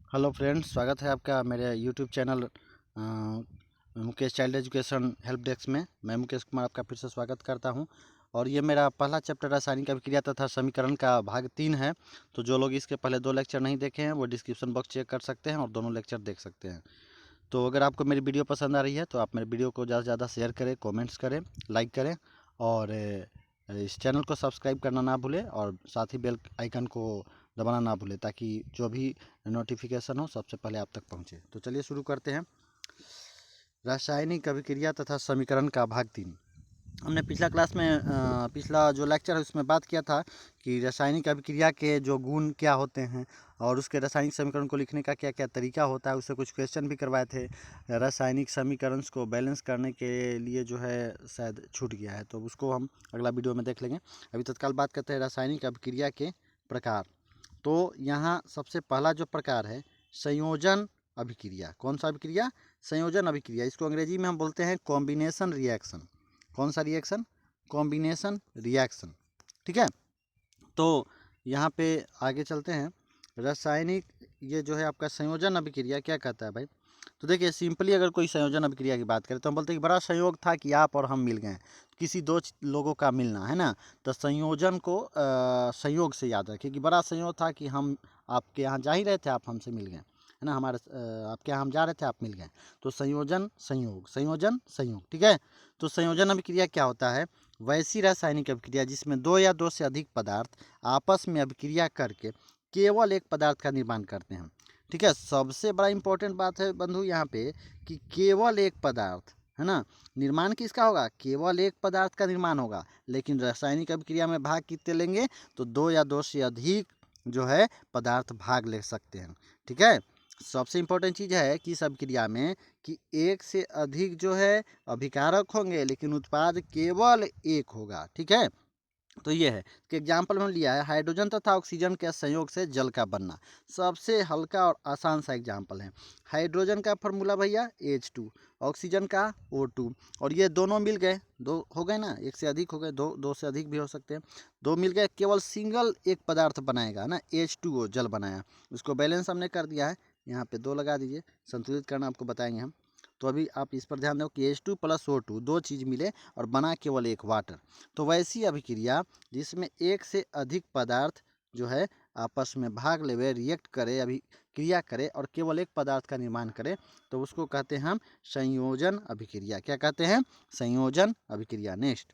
Hello friends, स्वागत है आपका मेरे YouTube channel Mukesh child education help desk में। मैं मुकेश कुमार आपका फिर से स्वागत करता हूं। और ये मेरा पहला चैप्टर रासायनिक अभिक्रिया तथा समीकरण का भाग 3 है। तो जो लोग इसके पहले 2 लेक्चर नहीं देखे हैं वो डिस्क्रिप्शन बॉक्स चेक कर सकते हैं और दोनों लेक्चर देख सकते हैं। तो अगर आपको मेरी वीडियो पसंद आ रही है तो आप मेरे वीडियो को ज़्यादा से ज़्यादा शेयर करें, कॉमेंट्स करें, लाइक करें और इस चैनल को सब्सक्राइब करना ना भूलें और साथ ही बेल आइकन को दबाना ना भूलें ताकि जो भी नोटिफिकेशन हो सबसे पहले आप तक पहुंचे। तो चलिए शुरू करते हैं। रासायनिक अभिक्रिया तथा समीकरण का भाग 3। हमने पिछला क्लास में पिछला जो लेक्चर है उसमें बात किया था कि रासायनिक अभिक्रिया के जो गुण क्या होते हैं और उसके रासायनिक समीकरण को लिखने का क्या क्या तरीका होता है। उससे कुछ क्वेश्चन भी करवाए थे। रासायनिक समीकरण को बैलेंस करने के लिए जो है शायद छूट गया है, तो उसको हम अगला वीडियो में देख लेंगे। अभी तत्काल बात करते हैं रासायनिक अभिक्रिया के प्रकार। तो यहाँ सबसे पहला जो प्रकार है संयोजन अभिक्रिया। कौन सा अभिक्रिया? संयोजन अभिक्रिया। इसको अंग्रेजी में हम बोलते हैं कॉम्बिनेशन रिएक्शन। कौन सा रिएक्शन? Combination reaction. ठीक है। तो यहाँ पे आगे चलते हैं। रासायनिक ये जो है आपका संयोजन अभिक्रिया क्या कहता है भाई? तो देखिए सिंपली अगर कोई संयोजन अभिक्रिया की बात करें तो हम बोलते हैं कि बड़ा संयोग था कि आप और हम मिल गए। किसी दो लोगों का मिलना है ना, तो संयोजन को संयोग से याद रखिए कि बड़ा संयोग था कि हम आपके यहाँ जा ही रहे थे, आप हमसे मिल गए, है ना। हमारे आपके यहाँ हम जा रहे थे, आप मिल गए। तो संयोजन संयोग, संयोजन संयोग। ठीक है। तो संयोजन अभिक्रिया क्या होता है? वैसी रासायनिक अभिक्रिया जिसमें दो या दो से अधिक पदार्थ आपस में अभिक्रिया करके केवल एक पदार्थ का निर्माण करते हैं। ठीक है। सबसे बड़ा इंपॉर्टेंट बात है बंधु यहाँ पे कि केवल एक पदार्थ, है ना। निर्माण किसका होगा? केवल एक पदार्थ का निर्माण होगा। लेकिन रासायनिक अभिक्रिया में भाग कितने लेंगे? तो दो या दो से अधिक जो है पदार्थ भाग ले सकते हैं। ठीक है। सबसे इंपॉर्टेंट चीज़ है कि इस अभिक्रिया में कि एक से अधिक जो है अभिकारक होंगे लेकिन उत्पाद केवल एक होगा। ठीक है। तो ये है कि एग्जाम्पल में लिया है हाइड्रोजन तथा ऑक्सीजन के संयोग से जल का बनना। सबसे हल्का और आसान सा एग्जाम्पल है। हाइड्रोजन का फॉर्मूला भैया H2, ऑक्सीजन का O2। और ये दोनों मिल गए, दो हो गए ना, एक से अधिक हो गए, दो दो से अधिक भी हो सकते हैं। दो मिल गए, केवल सिंगल एक पदार्थ बनाएगा ना, H2O जल बनाया। उसको बैलेंस हमने कर दिया है, यहाँ पे 2 लगा दीजिए। संतुलित करना आपको बताएंगे हम। तो अभी आप इस पर ध्यान दो कि H2 + O2 दो चीज़ मिले और बना केवल एक वाटर। तो वैसी अभिक्रिया जिसमें एक से अधिक पदार्थ जो है आपस में भाग लेवे, रिएक्ट करे, अभिक्रिया करे और केवल एक पदार्थ का निर्माण करे, तो उसको कहते हैं हम संयोजन अभिक्रिया। क्या कहते हैं? संयोजन अभिक्रिया। नेक्स्ट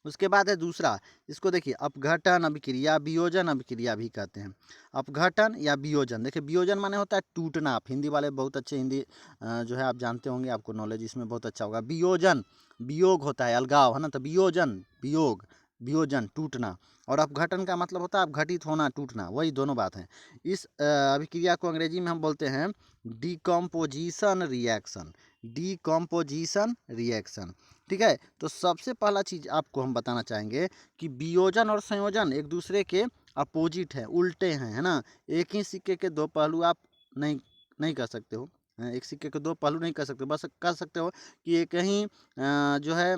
उसके बाद है दूसरा, इसको देखिए अपघटन अभिक्रिया, वियोजन अभिक्रिया भी कहते हैं। अपघटन या वियोजन, देखिए वियोजन माने होता है टूटना। आप हिंदी वाले बहुत अच्छे हिंदी जो है आप जानते होंगे, आपको नॉलेज इसमें बहुत अच्छा होगा। वियोजन वियोग होता है, अलगाव, है ना। तो वियोजन वियोग, वियोजन टूटना। और अपघटन का मतलब होता है अपघटित होना, टूटना, वही दोनों बात है। इस अभिक्रिया को अंग्रेजी में हम बोलते हैं डिकम्पोजिशन रिएक्शन। Decomposition reaction. ठीक है। तो सबसे पहला चीज़ आपको हम बताना चाहेंगे कि वियोजन और संयोजन एक दूसरे के अपोजिट है, उल्टे हैं, है ना। एक ही सिक्के के दो पहलू आप नहीं नहीं कर सकते हो। एक सिक्के के दो पहलू नहीं कर सकते, बस कर सकते हो कि एक ही जो है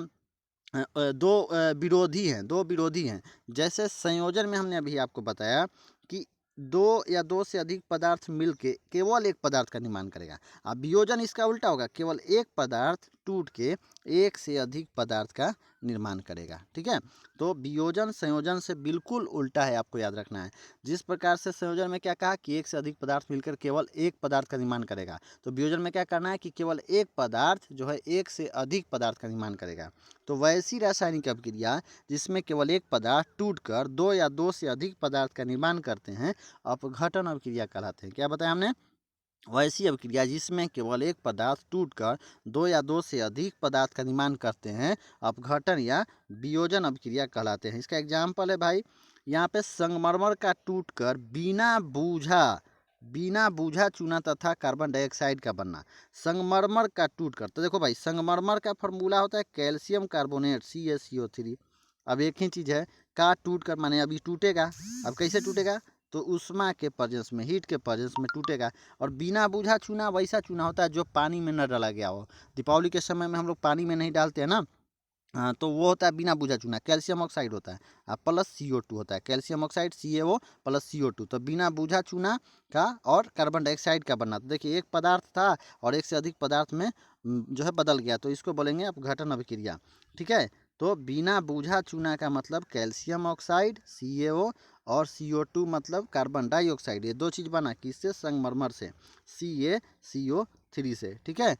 दो विरोधी हैं, दो विरोधी हैं। जैसे संयोजन में हमने अभी आपको बताया कि दो या दो से अधिक पदार्थ मिलके केवल एक पदार्थ का निर्माण करेगा। अब वियोजन इसका उल्टा होगा, केवल एक पदार्थ टूट के एक से अधिक पदार्थ का निर्माण करेगा। ठीक है। तो वियोजन संयोजन से बिल्कुल उल्टा है, आपको याद रखना है। जिस प्रकार से संयोजन में क्या कहा कि एक से अधिक पदार्थ मिलकर केवल एक पदार्थ का निर्माण करेगा, तो वियोजन में क्या करना है कि केवल एक पदार्थ जो है एक से अधिक पदार्थ का निर्माण करेगा। तो वैसी रासायनिक अभिक्रिया जिसमें केवल एक पदार्थ टूटकर दो या दो से अधिक पदार्थ का निर्माण करते हैं अपघटन अभिक्रिया कहलाते हैं। क्या बताया हमने? वैसी अभिक्रिया जिसमें केवल एक पदार्थ टूटकर दो या दो से अधिक पदार्थ का निर्माण करते हैं अपघटन या वियोजन अभिक्रिया कहलाते हैं। इसका एग्जाम्पल है भाई, यहाँ पे संगमरमर का टूटकर बिना बूझा चूना तथा कार्बन डाइऑक्साइड का बनना। संगमरमर का टूटकर, तो देखो भाई संगमरमर का फॉर्मूला होता है कैल्शियम कार्बोनेट CaCO3। अब एक ही चीज़ है, का टूटकर माने अभी टूटेगा। अब कैसे टूटेगा? तो उष्मा के प्रेजेंस में, हीट के प्रेजेंस में टूटेगा। और बिना बूझा चूना वैसा चूना होता है जो पानी में न डाला गया हो। दीपावली के समय में हम लोग पानी में नहीं डालते हैं ना, हाँ, तो वो होता है बिना बुझा चूना, कैल्शियम ऑक्साइड होता है, प्लस CO2 होता है, calcium oxide CaO plus CO2। तो बिना बुझा चूना का और कार्बन डाइऑक्साइड का बनना। तो देखिए एक पदार्थ था और एक से अधिक पदार्थ में जो है बदल गया, तो इसको बोलेंगे अपघटन अभिक्रिया। ठीक है, तो बिना बुझा चूना का मतलब कैल्शियम ऑक्साइड CaO और CO2 मतलब कार्बन डाइऑक्साइड। ये दो चीज़ बना किससे? संगमरमर से, CaCO3 से। ठीक है,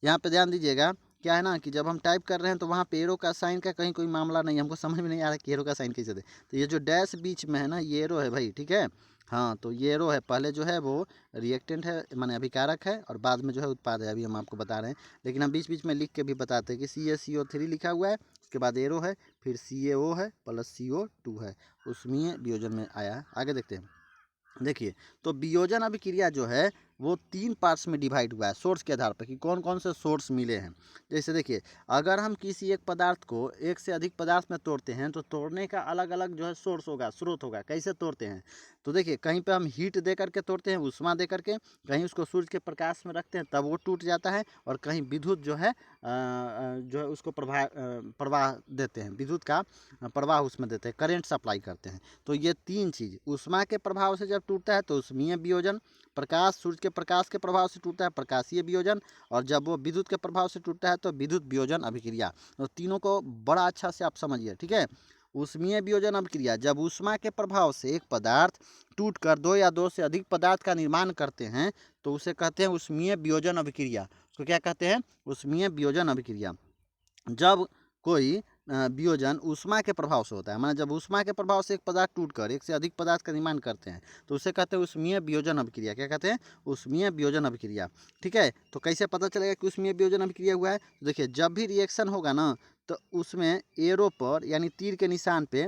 यहाँ पे ध्यान दीजिएगा, क्या है ना कि जब हम टाइप कर रहे हैं तो वहाँ पे एरो का साइन का कहीं कोई मामला नहीं, हमको समझ में नहीं आ रहा कि एरो का साइन कैसे दे। तो ये जो डैश बीच में है ना, ये एरो है भाई। ठीक है, हाँ, तो ये एरो है, पहले जो है वो रिएक्टेंट है, माने अभिकारक है, और बाद में जो है उत्पाद है। अभी हम आपको बता रहे हैं, लेकिन हम बीच बीच में लिख के भी बताते हैं कि CaCO3 लिखा हुआ है, उसके बाद एरो है, फिर CaO है प्लस CO2 है, उसमें वियोजन में आया है। आगे देखते हैं। देखिए, तो वियोजन अभिक्रिया जो है वो 3 पार्ट्स में डिवाइड हुआ है सोर्स के आधार पर कि कौन कौन से सोर्स मिले हैं। जैसे देखिए, अगर हम किसी एक पदार्थ को एक से अधिक पदार्थ में तोड़ते हैं तो तोड़ने का अलग अलग जो है सोर्स होगा, स्रोत होगा। कैसे तोड़ते हैं? तो देखिए, कहीं पे हम हीट दे करके तोड़ते हैं, उष्मा दे करके, कहीं उसको सूर्य के प्रकाश में रखते हैं तब वो टूट जाता है, और कहीं विद्युत जो है जो है उसको प्रवाह देते हैं, विद्युत का प्रवाह उसमें देते हैं, करेंट सप्लाई करते हैं। तो ये तीन चीज़, उष्मा के प्रभाव से जब टूटता है तो उष्मीय वियोजन, प्रकाश, सूर्य के प्रकाश के प्रभाव से टूटता है प्रकाशीय वियोजन, और जब वो विद्युत के प्रभाव से टूटता है तो विद्युत वियोजन अभिक्रिया। तो तीनों को बड़ा अच्छा से आप समझिए। ठीक है, उष्मीय वियोजन अभिक्रिया, जब उष्मा के प्रभाव से एक पदार्थ टूटकर दो या दो से अधिक पदार्थ का निर्माण करते हैं तो उसे कहते हैं उष्मीय वियोजन अभिक्रिया। उसको क्या कहते हैं? उष्मीय वियोजन अभिक्रिया। जब कोई वियोजन ऊष्मा के प्रभाव से होता है, माना जब ऊष्मा के प्रभाव से एक पदार्थ टूटकर एक से अधिक पदार्थ का निर्माण करते हैं तो उसे कहते हैं उष्मीय वियोजन अभिक्रिया। क्या कहते हैं? उष्मीय वियोजन अभिक्रिया। ठीक है, तो कैसे पता चलेगा कि उष्मीय वियोजन अभिक्रिया हुआ है? तो देखिए, जब भी रिएक्शन होगा ना तो उसमें एरो पर यानी तीर के निशान पे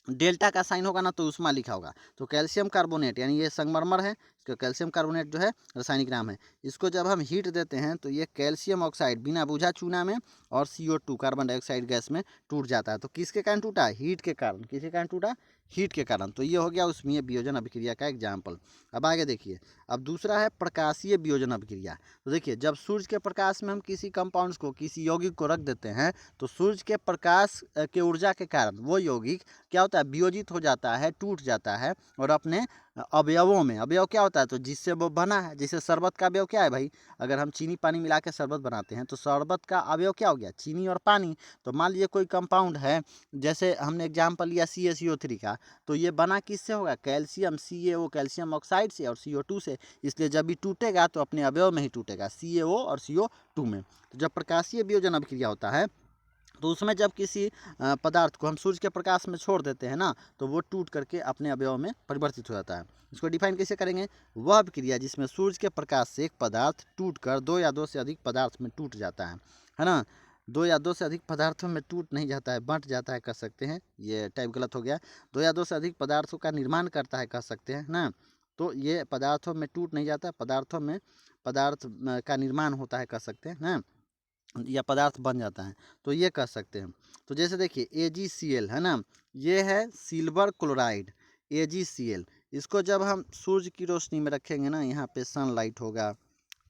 डेल्टा का साइन होगा ना तो उष्मा लिखा होगा। तो कैल्शियम कार्बोनेट, यानी ये संगमरमर है, इसका कैल्शियम कार्बोनेट जो है रासायनिक नाम है। इसको जब हम हीट देते हैं तो ये कैल्शियम ऑक्साइड बिना बुझा चूना में और CO2 कार्बन डाइऑक्साइड गैस में टूट जाता है। तो किसके कारण टूटा? हीट के कारण। किसके कारण टूटा? हीट के कारण। तो ये हो गया उष्मीय वियोजन अभिक्रिया का एग्जाम्पल। अब आगे देखिए, अब दूसरा है प्रकाशीय वियोजन अभिक्रिया। तो देखिए, जब सूर्य के प्रकाश में हम किसी कंपाउंड्स को, किसी यौगिक को रख देते हैं तो सूर्य के प्रकाश के ऊर्जा के कारण वो यौगिक क्या होता है? वियोजित हो जाता है, टूट जाता है, और अपने अवयवों में, अवयव क्या होता है? तो जिससे वो बना है, जैसे शरबत का अवयव क्या है भाई? अगर हम चीनी पानी मिला के शरबत बनाते हैं तो शरबत का अवयव क्या हो गया? चीनी और पानी। तो मान लीजिए कोई कंपाउंड है, जैसे हमने एग्जाम्पल लिया CaCO3 का, तो ये बना किससे होगा? कैल्शियम CaO, कैल्शियम ऑक्साइड से, और CO2 से। इसलिए जब भी टूटेगा तो अपने अवयव में ही टूटेगा, CaO और CO2 में। तो जब प्रकाशीय वियोजन अभिक्रिया होता है तो उसमें जब किसी पदार्थ को हम सूर्य के प्रकाश में छोड़ देते हैं ना तो वो टूट करके अपने अवयव में परिवर्तित हो जाता है। इसको डिफाइन कैसे करेंगे? वह अभिक्रिया जिसमें सूर्य के प्रकाश से एक पदार्थ टूटकर दो या दो से अधिक पदार्थ में टूट जाता है ना। दो या दो से अधिक पदार्थों में टूट नहीं जाता है, बंट जाता है कह सकते हैं, ये टाइप गलत हो गया। दो या दो से अधिक पदार्थों का निर्माण करता है कह सकते हैं ना। तो ये पदार्थों में टूट नहीं जाता, पदार्थों में पदार्थ का निर्माण होता है कह सकते हैं ना, या पदार्थ बन जाता है, तो ये कह सकते हैं। तो जैसे देखिए AgCl है ना, ये है सिल्वर क्लोराइड, AgCl। इसको जब हम सूर्य की रोशनी में रखेंगे ना, यहाँ पे सनलाइट होगा,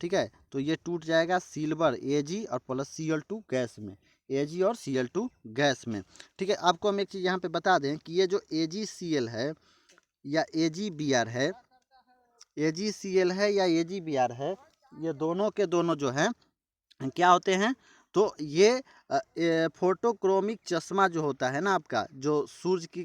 ठीक है, तो ये टूट जाएगा सिल्वर Ag और प्लस Cl2 गैस में, Ag और Cl2 गैस में। ठीक है, आपको हम एक चीज़ यहाँ पे बता दें कि ये जो AgCl है या AgBr है, AgCl है या AgBr है, ये दोनों के दोनों जो हैं क्या होते हैं? तो ये फोटोक्रोमिक चश्मा जो होता है ना आपका, जो सूरज की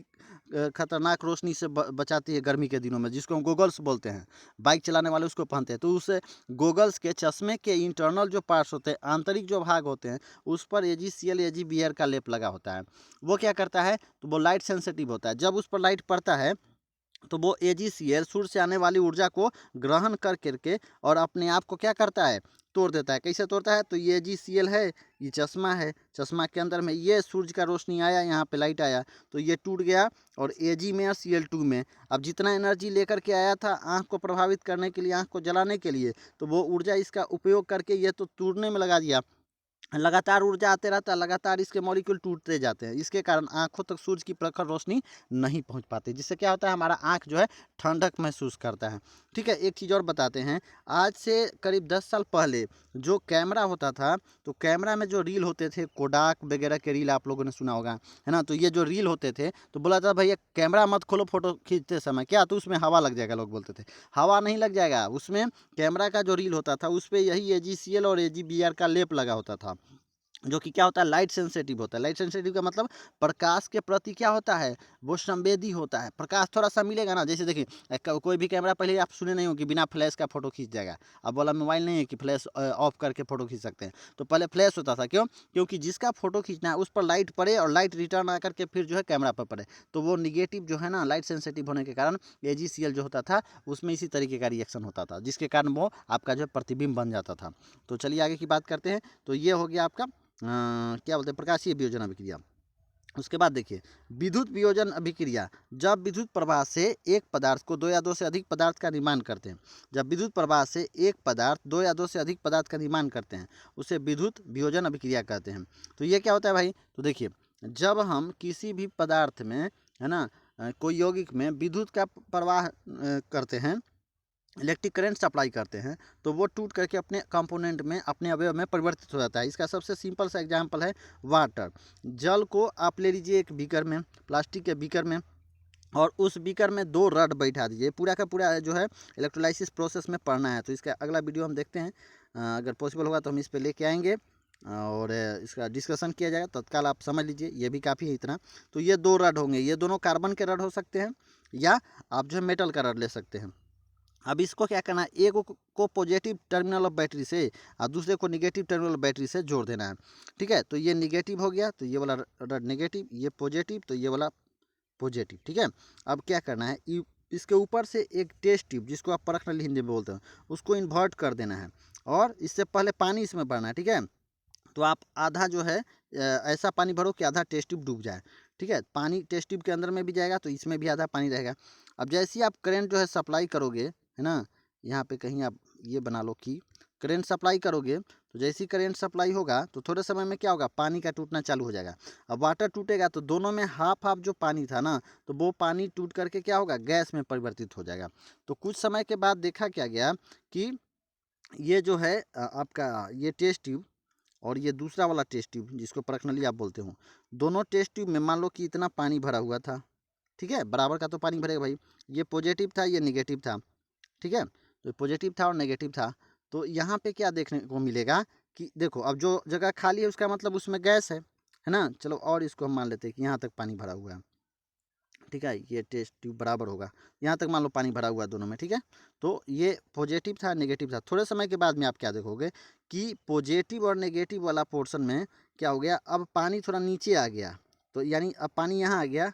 खतरनाक रोशनी से बचाती है गर्मी के दिनों में, जिसको हम गोगल्स बोलते हैं, बाइक चलाने वाले उसको पहनते हैं। तो उस गोगल्स के चश्मे के इंटरनल जो पार्ट्स होते हैं, आंतरिक जो भाग होते हैं, उस पर AgCl AgBr का लेप लगा होता है। वो क्या करता है? तो वो लाइट सेंसिटिव होता है। जब उस पर लाइट पड़ता है तो वो AgCl सूर्य से आने वाली ऊर्जा को ग्रहण कर करके और अपने आप को क्या करता है? तोड़ देता है। कैसे तोड़ता है? तो ये AgCl है, ये चश्मा है, चश्मा के अंदर में ये सूरज का रोशनी आया, यहाँ पे लाइट आया तो ये टूट गया, और Ag में और Cl2 में अब जितना एनर्जी लेकर के आया था आँख को प्रभावित करने के लिए, आँख को जलाने के लिए, तो वो ऊर्जा इसका उपयोग करके ये तो टूटने में लगा दिया, लगातार ऊर्जा आते रहता है, लगातार इसके मॉलिक्यूल टूटते जाते हैं। इसके कारण आंखों तक सूरज की प्रखर रोशनी नहीं पहुंच पाती, जिससे क्या होता है, हमारा आंख जो है ठंडक महसूस करता है। ठीक है, एक चीज़ और बताते हैं। आज से करीब 10 साल पहले जो कैमरा होता था, तो कैमरा में जो रील होते थे, कोडाक वगैरह के रील आप लोगों ने सुना होगा, है ना। तो ये जो रील होते थे, तो बोला था भैया कैमरा मत खोलो फोटो खींचते समय, क्या तो उसमें हवा लग जाएगा। लोग बोलते थे हवा नहीं लग जाएगा, उसमें कैमरा का जो रील होता था उस पर यही AGCL और AGBR का लेप लगा होता था, जो कि क्या होता है, लाइट सेंसिटिव होता है। लाइट सेंसिटिव का मतलब प्रकाश के प्रति क्या होता है, वो संवेदी होता है। प्रकाश थोड़ा सा मिलेगा ना, जैसे देखिए कोई भी कैमरा, पहले आप सुने नहीं हो कि बिना फ्लैश का फोटो खींच जाएगा। अब वाला मोबाइल नहीं है कि फ्लैश ऑफ करके फोटो खींच सकते हैं। तो पहले फ्लैश होता था, क्यों? क्योंकि जिसका फोटो खींचना है उस पर लाइट पड़े और लाइट रिटर्न आकर के फिर जो है कैमरा पर पड़े, तो वो निगेटिव जो है ना, लाइट सेंसिटिव होने के कारण AGCL जो होता था उसमें इसी तरीके का रिएक्शन होता था, जिसके कारण वो आपका जो है प्रतिबिंब बन जाता था। तो चलिए आगे की बात करते हैं। तो ये हो गया आपका क्या बोलते हैं, प्रकाशीय वियोजन अभिक्रिया। उसके बाद देखिए विद्युत वियोजन अभिक्रिया, जब विद्युत प्रवाह से एक पदार्थ को दो या दो से अधिक पदार्थ का निर्माण करते हैं। जब विद्युत प्रवाह से एक पदार्थ दो या दो से अधिक पदार्थ का निर्माण करते हैं, उसे विद्युत वियोजन अभिक्रिया कहते हैं। तो ये क्या होता है भाई, तो देखिए जब हम किसी भी पदार्थ में, है ना, कोई यौगिक में विद्युत का प्रवाह करते हैं, इलेक्ट्रिक करंट सप्लाई करते हैं, तो वो टूट करके अपने कंपोनेंट में, अपने अवयव में परिवर्तित हो जाता है। इसका सबसे सिंपल सा एग्जांपल है वाटर। जल को आप ले लीजिए एक बीकर में, प्लास्टिक के बीकर में, और उस बीकर में 2 रड बैठा दीजिए। पूरा का पूरा जो है इलेक्ट्रोलाइसिस प्रोसेस में पढ़ना है, तो इसका अगला वीडियो हम देखते हैं। अगर पॉसिबल होगा तो हम इस पर लेके आएंगे और इसका डिस्कशन किया जाएगा। तत्काल आप समझ लीजिए, ये भी काफ़ी है इतना। तो ये 2 रड होंगे, ये दोनों कार्बन के रड हो सकते हैं, या आप जो है मेटल का रड ले सकते हैं। अब इसको क्या करना है, एक को पॉजिटिव टर्मिनल ऑफ बैटरी से और दूसरे को निगेटिव टर्मिनल बैटरी से जोड़ देना है। ठीक है, तो ये निगेटिव हो गया, तो ये वाला रड निगेटिव, ये पॉजिटिव, तो ये वाला पॉजिटिव। ठीक है, अब क्या करना है, इसके ऊपर से एक टेस्ट ट्यूब, जिसको आप परख नली हिंदी में बोलते हैं, उसको इन्वर्ट कर देना है, और इससे पहले पानी इसमें भरना है। ठीक है, तो आप आधा जो है ऐसा पानी भरो कि आधा टेस्ट ट्यूब डूब जाए। ठीक है, पानी टेस्ट ट्यूब के अंदर में भी जाएगा, तो इसमें भी आधा पानी रहेगा। अब जैसे ही आप करंट जो है सप्लाई करोगे, है ना, यहाँ पे कहीं आप ये बना लो कि करंट सप्लाई करोगे, तो जैसे ही करंट सप्लाई होगा तो थोड़े समय में क्या होगा, पानी का टूटना चालू हो जाएगा। अब वाटर टूटेगा तो दोनों में हाफ हाफ जो पानी था ना, तो वो पानी टूट करके क्या होगा, गैस में परिवर्तित हो जाएगा। तो कुछ समय के बाद देखा क्या गया कि ये जो है आपका ये टेस्ट ट्यूब और ये दूसरा वाला टेस्ट ट्यूब, जिसको परख नली आप बोलते हो, दोनों टेस्ट ट्यूब में मान लो कि इतना पानी भरा हुआ था। ठीक है, बराबर का तो पानी भरेगा भाई। ये पॉजिटिव था, ये निगेटिव था। ठीक है, तो पॉजिटिव था और नेगेटिव था। तो यहाँ पे क्या देखने को मिलेगा कि देखो, अब जो जगह खाली है उसका मतलब उसमें गैस है ना। चलो और इसको हम मान लेते हैं कि यहाँ तक पानी भरा हुआ है। ठीक है, ये टेस्ट ट्यूब बराबर होगा, यहाँ तक मान लो पानी भरा हुआ है दोनों में। ठीक है, तो ये पॉजिटिव था, नेगेटिव था। थोड़े समय के बाद में आप क्या देखोगे कि पॉजिटिव और नेगेटिव वाला पोर्शन में क्या हो गया, अब पानी थोड़ा नीचे आ गया। तो यानी अब पानी यहाँ आ गया,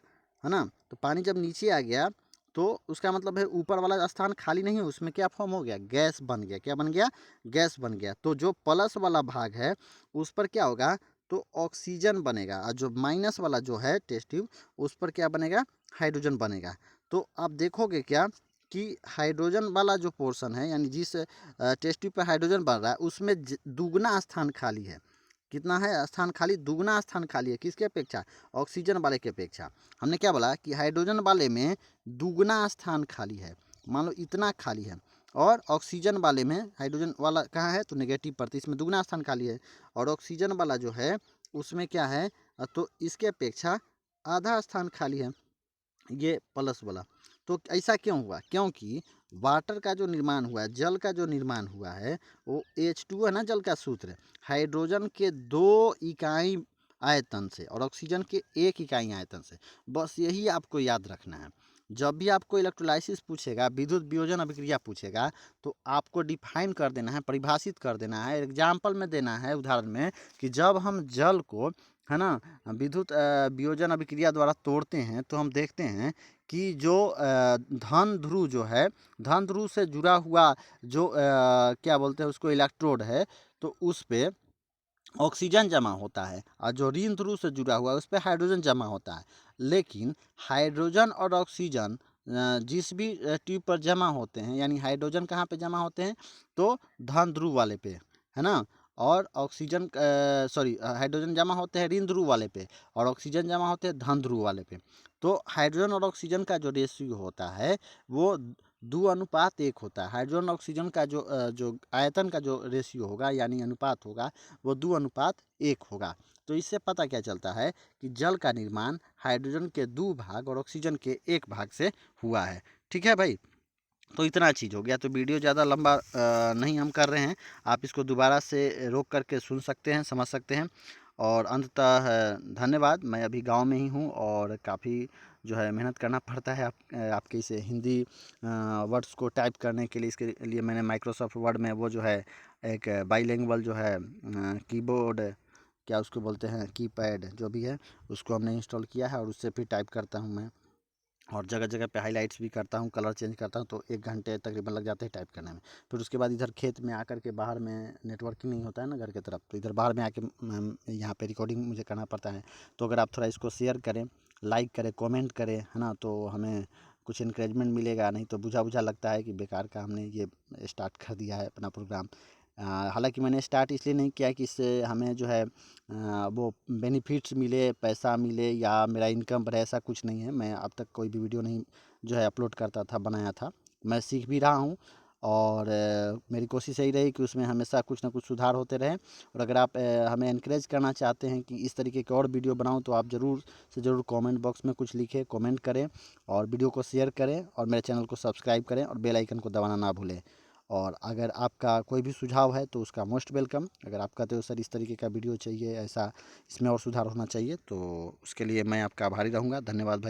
है ना। तो पानी जब नीचे आ गया तो उसका मतलब है ऊपर वाला स्थान खाली नहीं है, उसमें क्या फॉर्म हो गया, गैस बन गया। क्या बन गया, गैस बन गया। तो जो प्लस वाला भाग है उस पर क्या होगा, तो ऑक्सीजन बनेगा, और जो माइनस वाला जो है टेस्ट ट्यूब, उस पर क्या बनेगा, हाइड्रोजन बनेगा। तो आप देखोगे क्या कि हाइड्रोजन वाला जो पोर्शन है, यानी जिस टेस्ट ट्यूब पर हाइड्रोजन बन रहा है, उसमें दुगना स्थान खाली है। कितना है स्थान खाली, दुगना स्थान खाली है। किसके अपेक्षा, ऑक्सीजन वाले की अपेक्षा। हमने क्या बोला कि हाइड्रोजन वाले में दुगना स्थान खाली है, मान लो इतना खाली है। और ऑक्सीजन वाले में, हाइड्रोजन वाला कहाँ है, तो नेगेटिव पर, तो इसमें दुगना स्थान खाली है। और ऑक्सीजन वाला जो है उसमें क्या है, तो इसके अपेक्षा आधा स्थान खाली है, ये प्लस वाला। तो ऐसा क्यों हुआ, क्योंकि वाटर का जो निर्माण हुआ है, जल का जो निर्माण हुआ है, वो H2 है ना, जल का सूत्र, हाइड्रोजन के 2 इकाई आयतन से और ऑक्सीजन के 1 इकाई आयतन से। बस यही आपको याद रखना है। जब भी आपको इलेक्ट्रोलाइसिस पूछेगा, विद्युत वियोजन अभिक्रिया पूछेगा, तो आपको डिफाइन कर देना है, परिभाषित कर देना है, एग्जाम्पल में देना है, उदाहरण में, कि जब हम जल को, है ना, विद्युत वियोजन अभिक्रिया द्वारा तोड़ते हैं, तो हम देखते हैं कि जो धन ध्रुव जो है, धन ध्रुव से जुड़ा हुआ जो क्या बोलते हैं उसको, इलेक्ट्रोड है, तो उस पे ऑक्सीजन जमा होता है, और जो ऋण ध्रुव से जुड़ा हुआ है उस पर हाइड्रोजन जमा होता है। लेकिन हाइड्रोजन और ऑक्सीजन जिस भी ट्यूब पर जमा होते हैं, यानी हाइड्रोजन कहाँ पे जमा होते हैं, तो धन ध्रुव वाले पे, है ना, और ऑक्सीजन सॉरी हाइड्रोजन जमा होते हैं ऋण ध्रुव वाले पे और ऑक्सीजन जमा होते हैं धन ध्रुव वाले पे। तो हाइड्रोजन और ऑक्सीजन का जो रेशियो होता है वो 2:1 होता है। हाइड्रोजन ऑक्सीजन का जो आयतन का जो रेशियो होगा यानी अनुपात होगा वो 2:1 होगा। तो इससे पता क्या चलता है कि जल का निर्माण हाइड्रोजन के 2 भाग और ऑक्सीजन के 1 भाग से हुआ है। ठीक है भाई, तो इतना चीज़ हो गया। तो वीडियो ज़्यादा लंबा नहीं हम कर रहे हैं, आप इसको दोबारा से रोक करके सुन सकते हैं, समझ सकते हैं। और अंततः धन्यवाद। मैं अभी गांव में ही हूं और काफ़ी जो है मेहनत करना पड़ता है आपके इसे हिंदी वर्ड्स को टाइप करने के लिए। इसके लिए मैंने माइक्रोसॉफ्ट वर्ड में वो जो है एक बाईलिंगुअल जो है कीबोर्ड, क्या उसको बोलते हैं, कीपैड जो भी है, उसको हमने इंस्टॉल किया है और उससे फिर टाइप करता हूँ मैं। और जगह जगह पे हाइलाइट्स भी करता हूँ, कलर चेंज करता हूँ, तो 1 घंटे तकरीबन लग जाते हैं टाइप करने में। फिर उसके बाद इधर खेत में आकर के, बाहर में नेटवर्किंग नहीं होता है ना घर की तरफ, तो इधर बाहर में आके यहाँ पे रिकॉर्डिंग मुझे करना पड़ता है। तो अगर आप थोड़ा इसको शेयर करें, लाइक करें, कमेंट करें, है ना, तो हमें कुछ इनक्रेजमेंट मिलेगा। नहीं तो बुझा बुझा लगता है कि बेकार का हमने ये स्टार्ट कर दिया है अपना प्रोग्राम। हालांकि मैंने स्टार्ट इसलिए नहीं किया कि इससे हमें जो है वो बेनिफिट्स मिले, पैसा मिले या मेरा इनकम बढ़े, ऐसा कुछ नहीं है। मैं अब तक कोई भी वीडियो नहीं जो है अपलोड करता था, बनाया था। मैं सीख भी रहा हूँ और मेरी कोशिश यही रही कि उसमें हमेशा कुछ ना कुछ सुधार होते रहे। और अगर आप हमें इनक्रेज करना चाहते हैं कि इस तरीके के और वीडियो बनाऊं, तो आप ज़रूर से ज़रूर कमेंट बॉक्स में कुछ लिखें, कमेंट करें और वीडियो को शेयर करें और मेरे चैनल को सब्सक्राइब करें और बेल आइकन को दबाना ना भूलें। और अगर आपका कोई भी सुझाव है तो उसका मोस्ट वेलकम। अगर आप कहते हो सर इस तरीके का वीडियो चाहिए, ऐसा इसमें और सुधार होना चाहिए, तो उसके लिए मैं आपका आभारी रहूँगा। धन्यवाद भाई।